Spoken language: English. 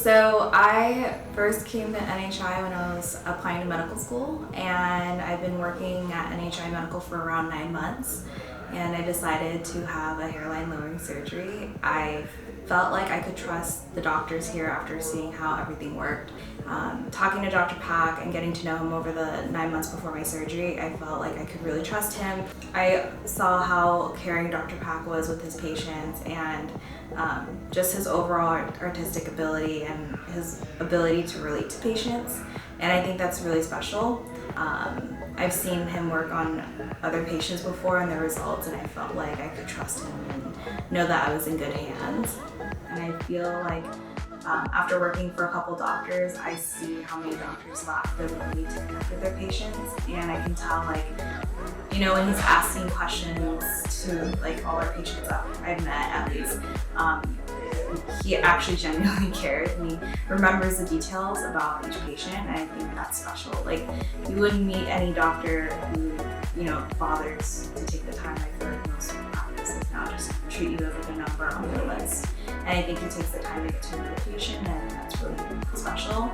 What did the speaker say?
So I first came to NHI when I was applying to medical school, and I've been working at NHI Medical for around 9 months, and I decided to have a hairline lowering surgery. I felt like I could trust the doctors here after seeing how everything worked. Talking to Dr. Pak and getting to know him over the 9 months before my surgery, I felt like I could really trust him. I saw how caring Dr. Pak was with his patients, and just his overall artistic ability and his ability to relate to patients, and I think that's really special. I've seen him work on other patients before and their results, and I felt like I could trust him and know that I was in good hands. And I feel like after working for a couple doctors, I see how many doctors lack the ability to connect with their patients, and I can tell, like, you know, when he's asking questions to like all our patients that I've met, at least, he actually genuinely cares and he remembers the details about each patient, and I think that's special. Like, you wouldn't meet any doctor who, you know, bothers to take the time, like for most practices now, just treat you as like a number on the list. And I think he takes the time to get to know the patient, and that's really special.